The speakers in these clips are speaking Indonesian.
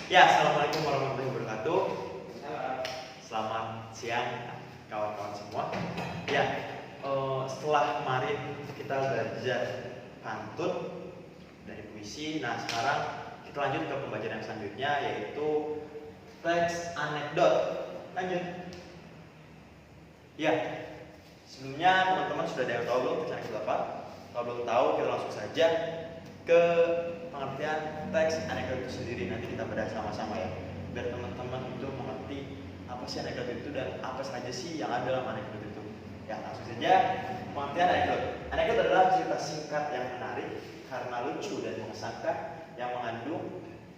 Ya, assalamualaikum warahmatullahi wabarakatuh. Selamat siang kawan-kawan semua. Ya, setelah kemarin kita belajar pantun dari puisi, nah sekarang kita lanjut ke pembacaan yang selanjutnya yaitu teks anekdot. Lanjut. Ya, sebelumnya teman-teman sudah ada yang tahu belum teks anekdot apa? Kalau belum tahu, kita langsung saja ke pengertian teks anekdot itu sendiri. Nanti kita bedah sama-sama ya, biar teman-teman itu mengerti apa sih anekdot itu dan apa saja sih yang ada dalam anekdot itu. Ya, langsung saja pengertian anekdot. Anekdot adalah cerita singkat yang menarik karena lucu dan mengesankan, yang mengandung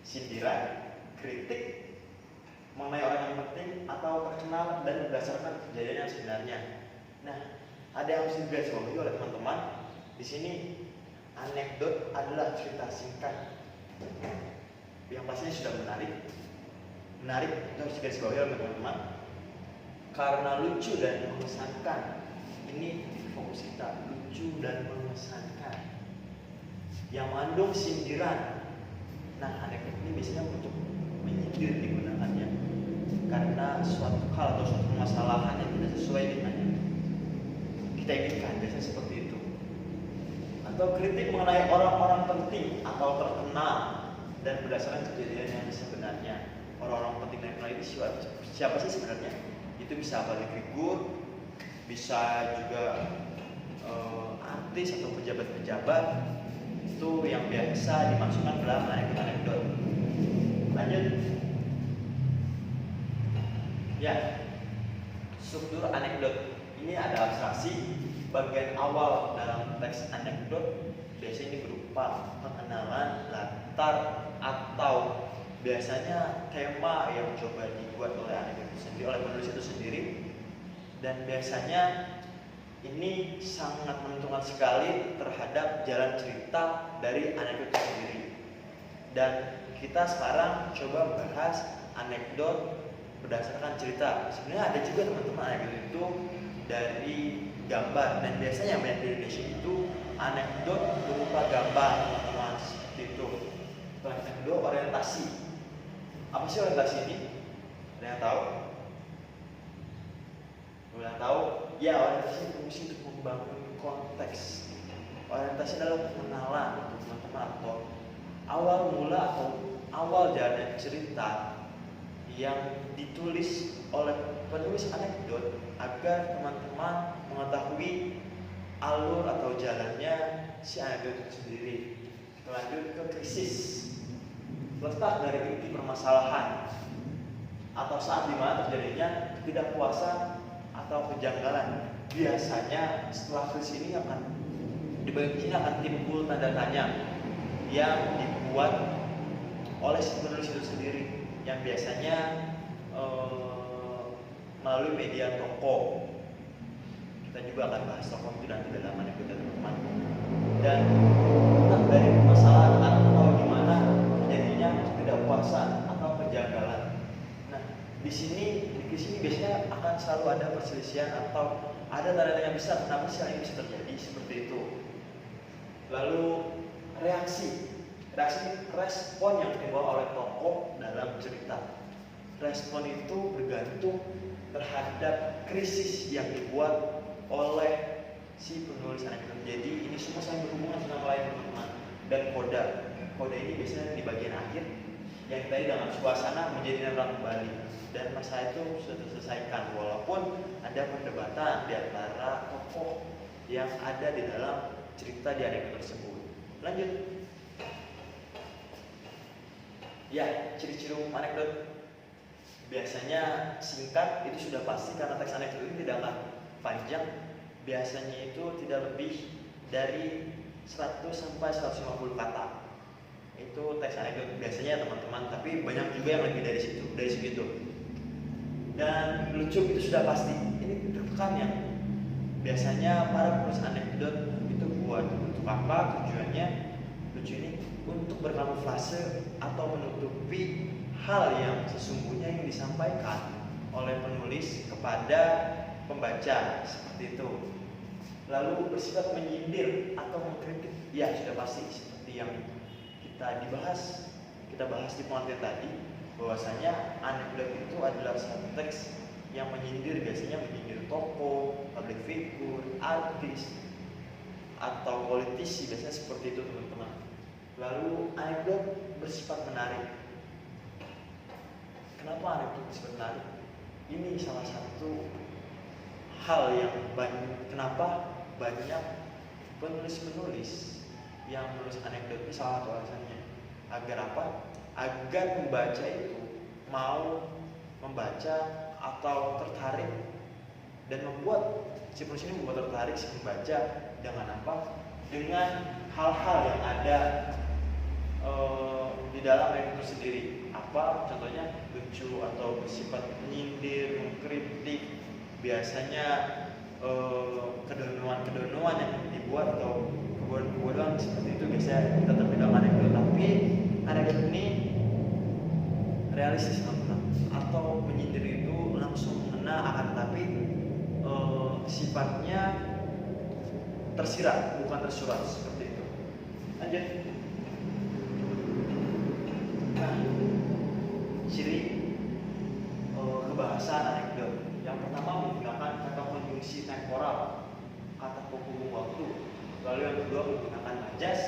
sindiran, kritik mengenai orang yang penting atau terkenal dan berdasarkan kejadian yang sebenarnya. Nah, ada yang harus digarisbawahi oleh teman-teman. Di sini anekdot adalah cerita singkat yang pastinya sudah menarik itu harus digarisbawahi oleh teman-teman karena lucu dan mengesankan. Ini fokus kita, lucu dan mengesankan, yang mengandung sindiran. Nah, anekdot ini biasanya untuk menyindir digunakannya karena suatu hal atau suatu permasalahan yang tidak sesuai dengan yang kita inginkan, biasanya seperti itu. Atau kritik mengenai orang-orang penting atau terkenal dan berdasarkan kejadian yang sebenarnya. Orang-orang penting dan terkenal itu siapa sih sebenarnya? Itu bisa public figure, bisa juga artis atau pejabat-pejabat. Itu yang biasa dimasukkan dalam anekdot-anekdot. Lanjut. Ya, struktur anekdot ini ada abstraksi. Bagian awal dalam teks anekdot biasanya ini berupa pengenalan, latar, atau biasanya tema yang coba dibuat oleh anekdot itu sendiri, oleh penulis itu sendiri. Dan biasanya ini sangat menentukan sekali terhadap jalan cerita dari anekdot itu sendiri. Dan kita sekarang coba bahas anekdot berdasarkan cerita. Sebenarnya ada juga teman-teman anekdot itu dari gambar, dan biasanya banyak di Indonesia itu anekdot berupa gambar, teman-teman, seperti itu. Anekdot orientasi. Apa sih orientasi ini? Ada yang tahu? Ada yang tahu? Ya, orientasi berfungsi untuk membangun konteks. Orientasi adalah pengenalan untuk teman-teman atau awal mula atau awal jalan cerita yang ditulis oleh penulis anekdot agar teman-teman mengetahui alur atau jalannya si anekdot itu sendiri. Lanjut ke krisis. Letak dari inti permasalahan atau saat dimana terjadinya ketidakpuasan atau kejanggalan. Biasanya setelah krisis ini di bagian sini akan timbul tanda tanya yang dibuat oleh si penulis itu sendiri, yang biasanya melalui media toko. Kita juga akan bahas toko itu nanti dalam anekdot teman-teman. Dan dari permasalahan atau gimana terjadinya ketidakpuasan atau kejanggalan. Nah, di sini biasanya akan selalu ada perselisihan atau ada tanda-tanya besar kenapa sih hal ini bisa terjadi seperti itu. Lalu respon yang dibawa oleh tokoh dalam cerita. Respon itu bergantung terhadap krisis yang dibuat oleh si penulis anekdot. Jadi ini semua saling berhubungan dengan lain, teman-teman. Dan kode ini biasanya di bagian akhir yang tadi dengan suasana menjadi netral kembali, dan masalah itu sudah terselesaikan walaupun ada perdebatan di antara tokoh yang ada di dalam cerita di anekdot tersebut. Lanjut. Ya, ciri-ciri anekdot biasanya singkat, itu sudah pasti karena teks anekdot ini tidak akan panjang. Biasanya itu tidak lebih dari 100 sampai 150 kata. Itu teks anekdot biasanya, teman-teman, tapi banyak juga yang lebih dari segitu. Dan lucu itu sudah pasti. Ini tertekan yang biasanya para penulis anekdot itu buat untuk apa tujuannya? Lucu ini untuk berkamuflase atau menutupi hal yang sesungguhnya yang disampaikan oleh penulis kepada pembaca, seperti itu. Lalu bersifat menyindir atau mengkritik, ya sudah pasti seperti yang kita bahas di pengertian tadi. bahwasanya anekdot itu adalah satu teks yang menyindir, biasanya menyindir tokoh, public figure, artis, atau politisi, biasanya seperti itu teman-teman. Lalu anekdot bersifat menarik. Kenapa anekdot bersifat menarik? Ini salah satu hal yang kenapa banyak penulis-penulis yang menulis anekdot ini, salah satu alasannya agar apa? Agar membaca itu mau membaca atau tertarik, dan membuat si penulis ini membuat tertarik si membaca dengan apa? Dengan hal-hal yang ada di dalam anekdot itu sendiri. Apa contohnya? Lucu atau bersifat menyindir, mengkritik, biasanya kedonoan yang dibuat atau kebodohan seperti itu biasanya kita terbilang anekdot. Tapi anekdot ini realistis teman-teman, atau menyindir itu langsung mengena, akan tetapi sifatnya tersirat bukan tersurat seperti itu. Lanjut. Nah, ciri kebahasaan anekdot yang pertama menggunakan kata konjungsi temporal, kata penghubung waktu. Lalu yang kedua menggunakan majas,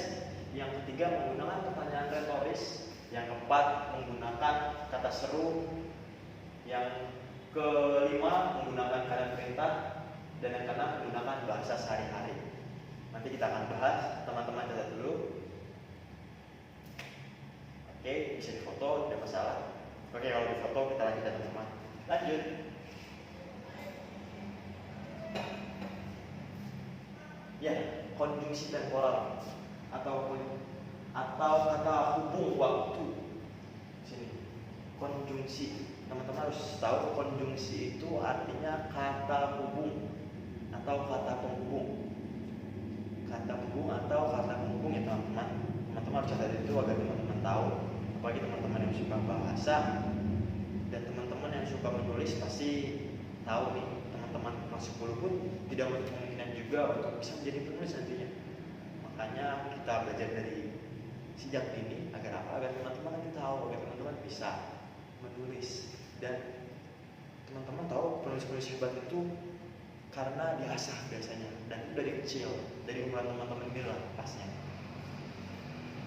yang ketiga menggunakan pertanyaan retoris, yang keempat menggunakan kata seru, yang kelima menggunakan kata perintah, dan yang keenam menggunakan bahasa sehari-hari. Nanti kita akan bahas, teman-teman catat dulu. Oke, bisa difoto, tidak masalah. Oke, kalau difoto kita lanjut teman-teman. Lanjut. Ya, konjungsi temporal atau kata hubung waktu. Sini. Konjungsi. Teman-teman harus tahu konjungsi itu artinya kata hubung atau kata penghubung. Kata hubung atau kata penghubung ya teman-teman. Teman-teman harus catat itu agar teman-teman tahu. Apalagi teman-teman yang suka bahasa dan teman-teman yang suka menulis pasti tahu nih. Teman-teman kelas 10 pun tidak menutup kemungkinan juga untuk bisa menjadi penulis nantinya. Makanya kita belajar dari sejak ini agar apa? Agar teman-teman nanti tahu, agar teman-teman bisa menulis. Dan teman-teman tahu penulis-penulis hebat itu karena diasah biasanya, dan itu dari kecil, dari umuran teman-teman ini lah pasnya.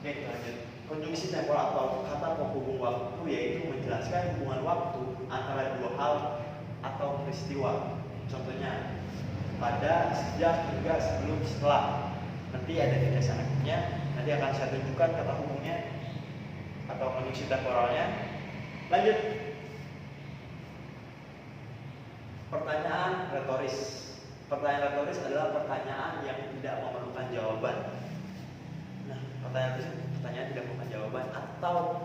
Oke, lanjut. Konjungsi temporal atau kata penghubung waktu yaitu menjelaskan hubungan waktu antara dua hal atau peristiwa. Contohnya pada, sejak, hingga, sebelum, setelah. Nanti ada tiga sangatnya. Nanti akan saya tunjukkan kata hubungnya atau konjungsi temporalnya. Lanjut. Pertanyaan retoris. Pertanyaan retoris adalah pertanyaan yang tidak memerlukan jawaban. Nah, pertanyaan tidak memerlukan jawaban atau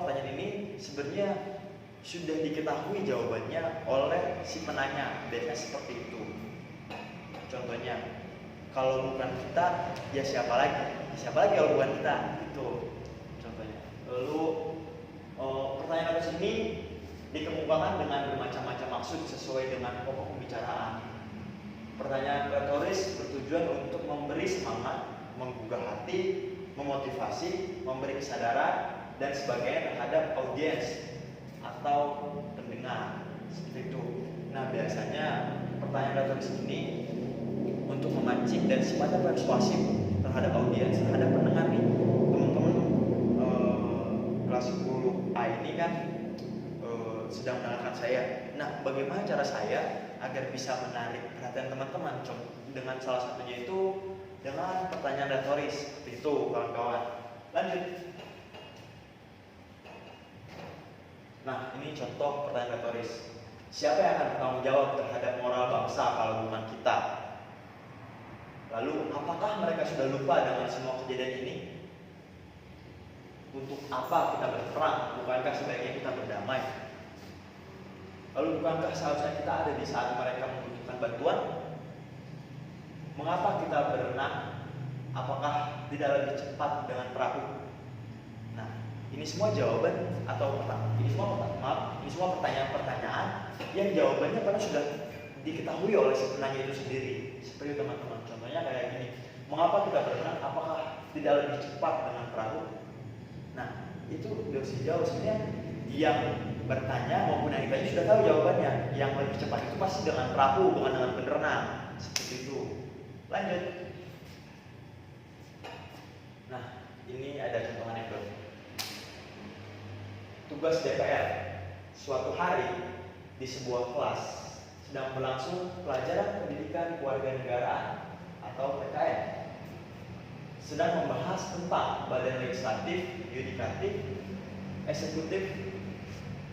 pertanyaan ini sebenarnya sudah diketahui jawabannya oleh si penanya. Biasanya seperti itu. Contohnya, kalau bukan kita, ya siapa lagi? Siapa lagi kalau bukan kita? Itu contohnya. Lalu pertanyaan retoris ini dikemukakan dengan bermacam-macam maksud sesuai dengan pokok pembicaraan. Pertanyaan retoris bertujuan untuk memberi semangat, menggugah hati, memotivasi, memberi kesadaran, dan sebagainya terhadap audiens atau pendengar. Seperti itu. Nah, biasanya pertanyaan retoris ini untuk memancing dan sifatnya persuasif terhadap audiens, terhadap pendengar nih. Teman-teman kelas 10A ini kan sedang mendengarkan saya. Nah, bagaimana cara saya agar bisa menarik perhatian teman-teman? Dengan salah satunya itu dengan pertanyaan retoris. Seperti itu, kawan-kawan. Lanjut. Nah, ini contoh pertanyaan retoris. Siapa yang akan bertanggung jawab terhadap moral bangsa kalau bukan kita? Lalu, apakah mereka sudah lupa dengan semua kejadian ini? Untuk apa kita berperang? Bukankah sebaiknya kita berdamai? Lalu, bukankah seharusnya kita ada di saat mereka membutuhkan bantuan? Mengapa kita berenang? Apakah tidak lebih cepat dengan perahu? Nah, ini semua jawaban atau ini semua pertanyaan-pertanyaan yang jawabannya karena sudah diketahui oleh si penanya itu sendiri. Seperti teman-teman, contohnya kayak gini. Mengapa kita berenang? Apakah tidak lebih cepat dengan perahu? Nah, itu udah bisa jawab. Sebenarnya yang bertanya maupun yang ditanya sudah tahu jawabannya. Yang lebih cepat itu pasti dengan perahu, bukan dengan berenang. Seperti itu. Lanjut. Nah, ini ada contoh anekdot. Tugas DPR. Suatu hari di sebuah kelas sedang berlangsung pelajaran pendidikan kewarganegaraan atau PKN. Sedang membahas tentang badan legislatif, yudikatif, eksekutif,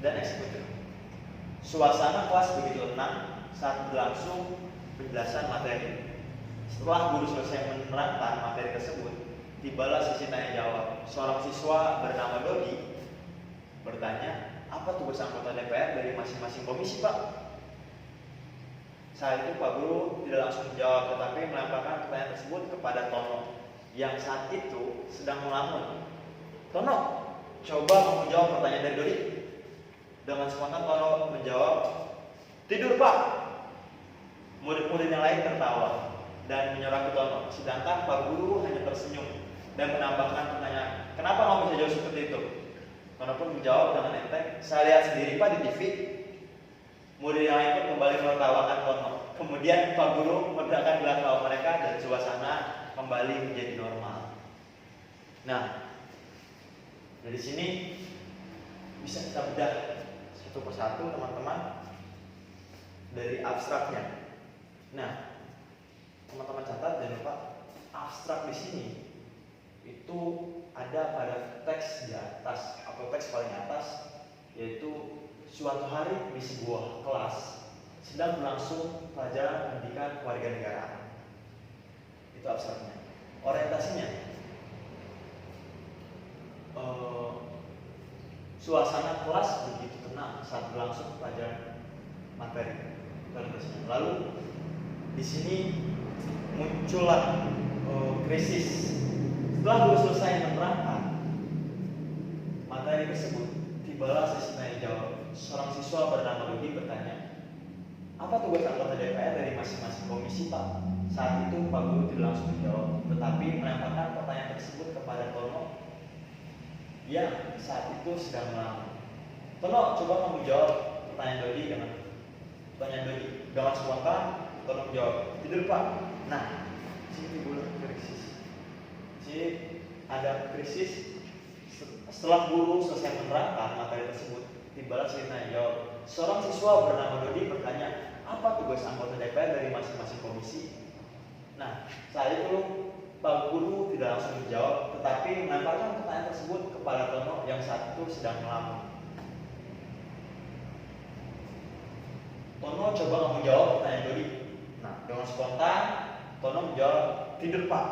dan eksekutif. Suasana kelas begitu tenang saat berlangsung penjelasan materi. Setelah guru selesai menerangkan materi tersebut, tibalah sesi tanya jawab. Seorang siswa bernama Dodi bertanya, apa tugas anggota DPR dari masing-masing komisi, Pak? Saat itu Pak Guru tidak langsung menjawab, tetapi melemparkan pertanyaan tersebut kepada Tono yang saat itu sedang melamun. Tono, coba kamu jawab pertanyaan dari Dodi. Dengan spontan Tono menjawab, tidur Pak. Murid-murid yang lain tertawa dan menyoraki Tono, sedangkan Pak Guru hanya tersenyum dan menambahkan pertanyaan, kenapa kamu bisa jawab seperti itu? Tono pun menjawab dengan enteng, saya lihat sendiri Pak di TV. Murid yang lain pun kembali menertawakan Tono. Kemudian Pak Guru meredakan gelar tawa mereka dan suasana kembali menjadi normal. Nah, dari sini bisa kita bedah satu persatu teman-teman dari abstraknya. Nah, teman-teman catat jangan lupa abstrak di sini itu ada pada teks di atas atau teks paling atas, yaitu suatu hari di sebuah kelas sedang berlangsung pelajaran pendidikan kewarganegaraan. Itu abstraknya. Orientasinya suasana kelas begitu tenang saat berlangsung pelajaran materi. Lalu di sini muncullah krisis. Setelah guru selesai menerangkan materi tersebut, tibalah sesi tanya jawab. Seorang siswa bernama Dodi bertanya, apa tugas anggota DPR dari masing-masing komisi, Pak? Saat itu Pak Guru tidak langsung menjawab, tetapi melemparkan pertanyaan tersebut kepada Tono yang saat itu sedang melamun. Tono, coba kamu jawab pertanyaan Dodi dengan spontan. Tono menjawab, tidur Pak. Nah, sini timbul krisis. Sini ada krisis. Setelah guru selesai menerangkan materi tersebut, tibalah sesi tanya jawab. Seorang siswa bernama Dodi bertanya, apa tugas anggota DPR dari masing-masing komisi? Nah, saat itu Pak Guru tidak langsung menjawab, tetapi melemparkan pertanyaan tersebut kepada Tono yang saat itu sedang melamun. Tono, coba kamu jawab pertanyaan Dodi. Nah, dengan spontan Tono menjawab, tidur Pak.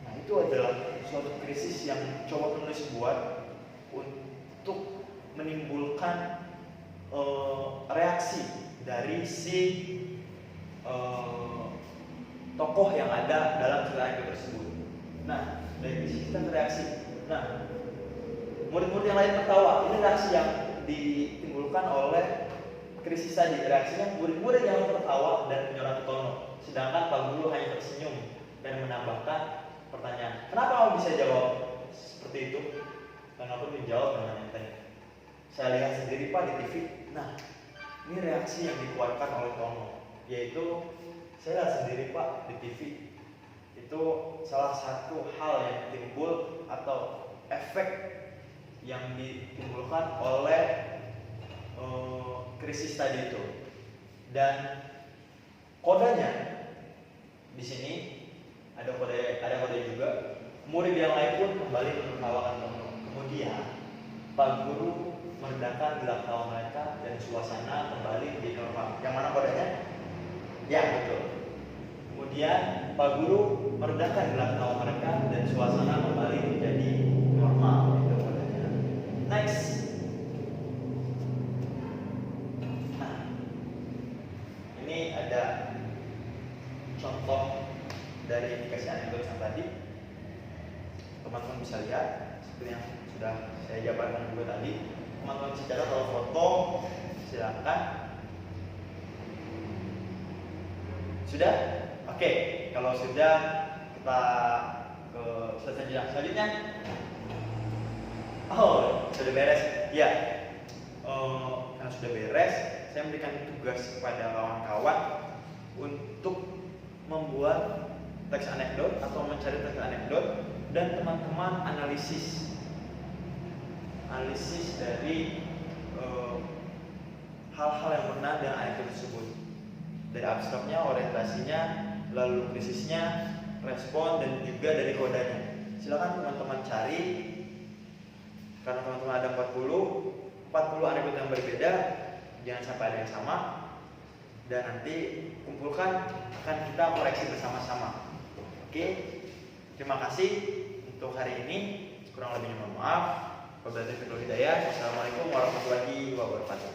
Nah, itu adalah suatu krisis yang coba penulis buat untuk menimbulkan reaksi dari si tokoh yang ada dalam cerita tersebut. Nah, dari sisi kita reaksi. Nah, murid-murid yang lain tertawa. Ini reaksi yang ditimbulkan oleh krisis tadi. Reaksinya murid-murid yang tertawa dan menyoraki Tono, sedangkan Pak Guru hanya tersenyum dan menambahkan pertanyaan, kenapa kamu bisa jawab seperti itu? Karena aku menjawab dengan enteng, saya lihat sendiri Pak di TV. Nah, ini reaksi yang dikeluarkan oleh Tono, yaitu saya lihat sendiri Pak di TV. Itu salah satu hal yang timbul atau efek yang ditimbulkan oleh krisis tadi itu. Dan kodenya di sini ada kode juga. Murid yang lain pun kembali menertawakan Tono. Kemudian Pak Guru meredakan gelak tawa mereka dan suasana kembali menjadi normal. Yang mana kodenya? Ya, betul. Kemudian Pak Guru meredakan gelak tawa mereka dan suasana kembali menjadi normal. Itu kodenya. Next. Nah, ini ada contoh dari dikasih anekdot yang tadi. Teman-teman bisa lihat seperti yang sudah saya jabarkan juga tadi. Teman-teman bisa catat kalau foto, silakan. Sudah? Oke, kalau sudah kita ke selanjutnya. Oh, sudah beres. Ya, karena sudah beres, saya memberikan tugas kepada kawan-kawan untuk membuat teks anekdot atau mencari teks anekdot, dan teman-teman analisis dari hal-hal yang pernah dengan anekdot tersebut, dari abstraknya, orientasinya, lalu krisisnya, respon, dan juga dari kodanya. Silakan teman-teman cari, karena teman-teman ada 40 anekdot yang berbeda, jangan sampai ada yang sama, dan nanti kumpulkan, akan kita koreksi bersama-sama. Oke, terima kasih untuk hari ini. Kurang lebihnya mohon maaf. Wabillahi taufiq wal hidayah. Wassalamualaikum warahmatullahi wabarakatuh.